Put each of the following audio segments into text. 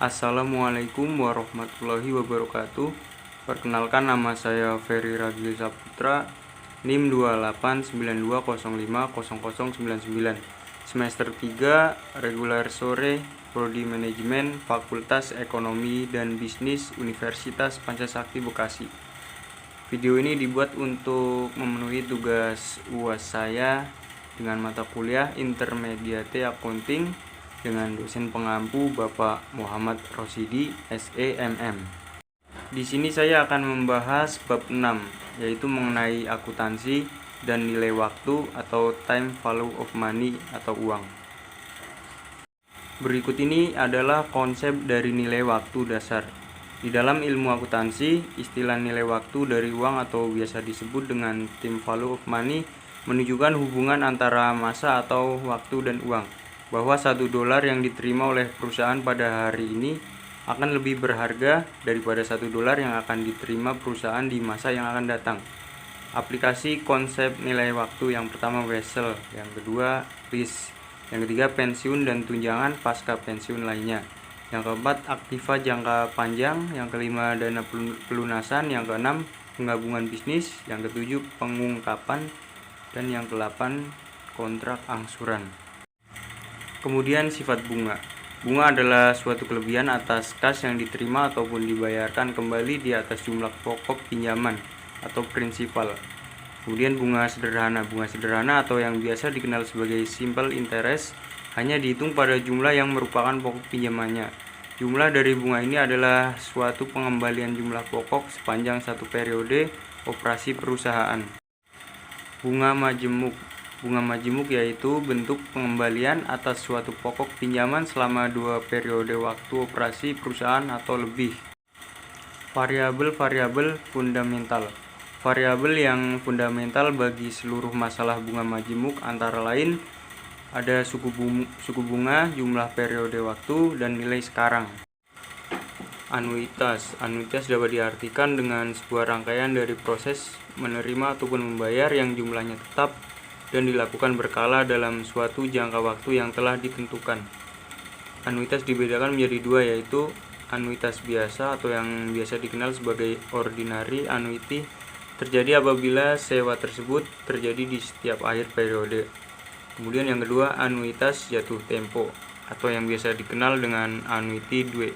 Assalamualaikum warahmatullahi wabarakatuh. Perkenalkan, nama saya Ferry Ragil Saputra, NIM 2892050099, semester 3, reguler sore, Prodi Manajemen, Fakultas Ekonomi dan Bisnis, Universitas Pancasakti Bekasi. Video ini dibuat untuk memenuhi tugas UAS saya dengan mata kuliah Intermediate Accounting dengan dosen pengampu Bapak Muhammad Rosidi, SEMM. Di sini saya akan membahas bab 6, yaitu mengenai akuntansi dan nilai waktu atau time value of money atau uang. Berikut ini adalah konsep dari nilai waktu dasar. Di dalam ilmu akuntansi, istilah nilai waktu dari uang atau biasa disebut dengan time value of money menunjukkan hubungan antara masa atau waktu dan uang, bahwa $1 yang diterima oleh perusahaan pada hari ini akan lebih berharga daripada $1 yang akan diterima perusahaan di masa yang akan datang. Aplikasi konsep nilai waktu: yang pertama wesel, yang kedua risk, yang ketiga pensiun dan tunjangan pasca pensiun lainnya, yang keempat aktiva jangka panjang, yang kelima dana pelunasan, yang keenam penggabungan bisnis, yang ketujuh pengungkapan, dan yang ke-8 kontrak angsuran. Kemudian sifat bunga. Bunga adalah suatu kelebihan atas kas yang diterima ataupun dibayarkan kembali di atas jumlah pokok pinjaman atau prinsipal. Kemudian bunga sederhana. Bunga sederhana atau yang biasa dikenal sebagai simple interest hanya dihitung pada jumlah yang merupakan pokok pinjamannya. Jumlah dari bunga ini adalah suatu pengembalian jumlah pokok sepanjang satu periode operasi perusahaan. Bunga majemuk. Bunga majemuk yaitu bentuk pengembalian atas suatu pokok pinjaman selama 2 periode waktu operasi perusahaan atau lebih. Variabel-variabel fundamental. Variabel yang fundamental bagi seluruh masalah bunga majemuk antara lain ada suku bunga, jumlah periode waktu, dan nilai sekarang. Anuitas. Anuitas dapat diartikan dengan sebuah rangkaian dari proses menerima ataupun membayar yang jumlahnya tetap dan dilakukan berkala dalam suatu jangka waktu yang telah ditentukan. Anuitas dibedakan menjadi dua, yaitu anuitas biasa atau yang biasa dikenal sebagai ordinary annuity, terjadi apabila sewa tersebut terjadi di setiap akhir periode. Kemudian yang kedua, anuitas jatuh tempo atau yang biasa dikenal dengan annuity due,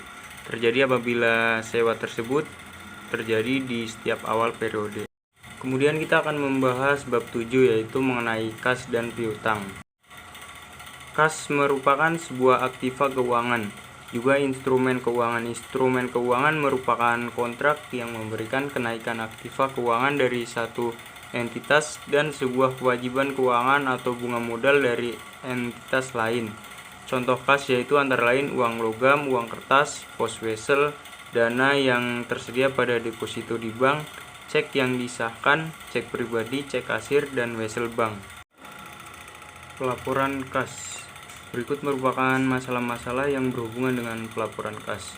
terjadi apabila sewa tersebut terjadi di setiap awal periode. Kemudian kita akan membahas bab 7, yaitu mengenai kas dan piutang. Kas merupakan sebuah aktiva keuangan, juga instrumen keuangan. Instrumen keuangan merupakan kontrak yang memberikan kenaikan aktiva keuangan dari satu entitas dan sebuah kewajiban keuangan atau bunga modal dari entitas lain. Contoh kas yaitu antara lain uang logam, uang kertas, pos wesel, dana yang tersedia pada deposito di bank, cek yang disahkan, cek pribadi, cek kasir, dan wesel bank. Pelaporan kas. Berikut merupakan masalah-masalah yang berhubungan dengan pelaporan kas.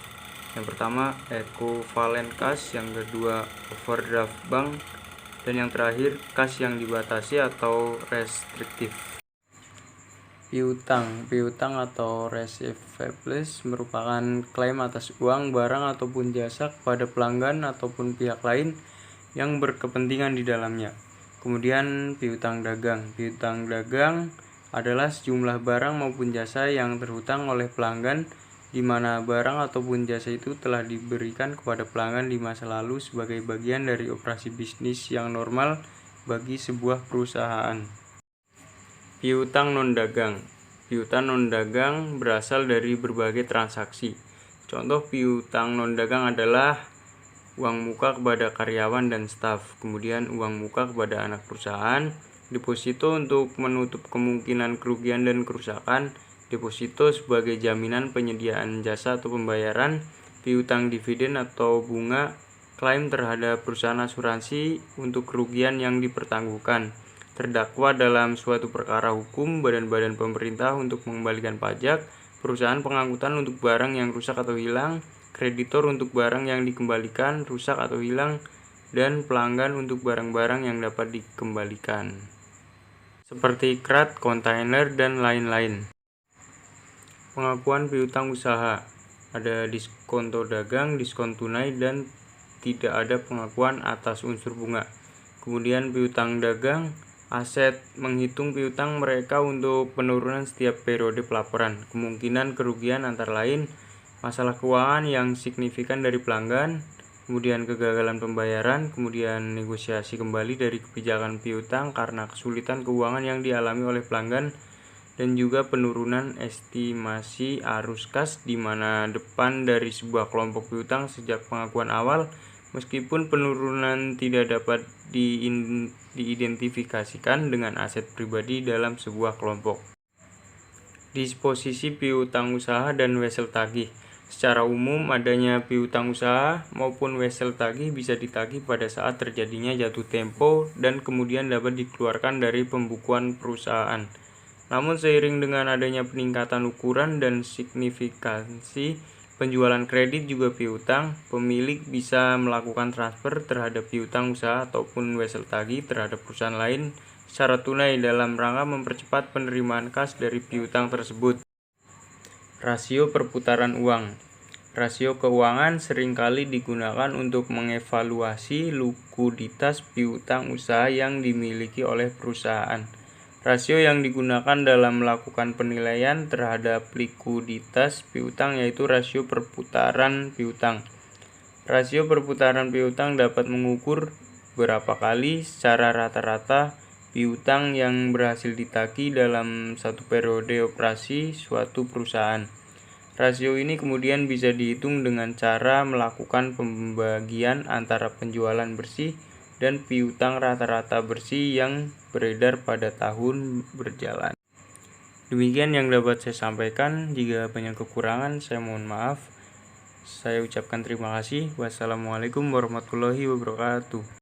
Yang pertama, equivalent kas, yang kedua, overdraft bank, dan yang terakhir, kas yang dibatasi atau restriktif. Piutang atau receivables merupakan klaim atas uang, barang, ataupun jasa kepada pelanggan ataupun pihak lain yang berkepentingan di dalamnya. Kemudian piutang dagang. Piutang dagang adalah sejumlah barang maupun jasa yang terhutang oleh pelanggan, di mana barang ataupun jasa itu telah diberikan kepada pelanggan di masa lalu sebagai bagian dari operasi bisnis yang normal bagi sebuah perusahaan. Piutang non-dagang. Piutang non-dagang berasal dari berbagai transaksi. Contoh piutang non-dagang adalah uang muka kepada karyawan dan staf, kemudian uang muka kepada anak perusahaan, deposito untuk menutup kemungkinan kerugian dan kerusakan, deposito sebagai jaminan penyediaan jasa atau pembayaran, piutang dividen atau bunga, klaim terhadap perusahaan asuransi untuk kerugian yang dipertanggungan, terdakwa dalam suatu perkara hukum, badan-badan pemerintah untuk mengembalikan pajak, perusahaan pengangkutan untuk barang yang rusak atau hilang, kreditor untuk barang yang dikembalikan, rusak atau hilang, dan pelanggan untuk barang-barang yang dapat dikembalikan, seperti krat, kontainer, dan lain-lain. Pengakuan piutang usaha. ada diskonto dagang, diskon tunai, dan tidak ada pengakuan atas unsur bunga. Kemudian piutang dagang, aset menghitung piutang mereka untuk penurunan setiap periode pelaporan. Kemungkinan kerugian antara lain masalah keuangan yang signifikan dari pelanggan, kemudian kegagalan pembayaran, kemudian negosiasi kembali dari kebijakan piutang karena kesulitan keuangan yang dialami oleh pelanggan, dan juga penurunan estimasi arus kas di mana depan dari sebuah kelompok piutang sejak pengakuan awal, meskipun penurunan tidak dapat diidentifikasikan dengan aset pribadi dalam sebuah kelompok. Disposisi piutang usaha dan wesel tagih. Secara umum, adanya piutang usaha maupun wesel tagih bisa ditagih pada saat terjadinya jatuh tempo dan kemudian dapat dikeluarkan dari pembukuan perusahaan. Namun seiring dengan adanya peningkatan ukuran dan signifikansi penjualan kredit juga piutang, pemilik bisa melakukan transfer terhadap piutang usaha ataupun wesel tagih terhadap perusahaan lain secara tunai dalam rangka mempercepat penerimaan kas dari piutang tersebut. Rasio perputaran uang. Rasio keuangan seringkali digunakan untuk mengevaluasi likuiditas piutang usaha yang dimiliki oleh perusahaan. Rasio yang digunakan dalam melakukan penilaian terhadap likuiditas piutang yaitu rasio perputaran piutang. Rasio perputaran piutang dapat mengukur berapa kali secara rata-rata piutang yang berhasil ditagih dalam satu periode operasi suatu perusahaan. Rasio ini kemudian bisa dihitung dengan cara melakukan pembagian antara penjualan bersih dan piutang rata-rata bersih yang beredar pada tahun berjalan. Demikian yang dapat saya sampaikan. Jika banyak kekurangan, saya mohon maaf. Saya ucapkan terima kasih. Wassalamualaikum warahmatullahi wabarakatuh.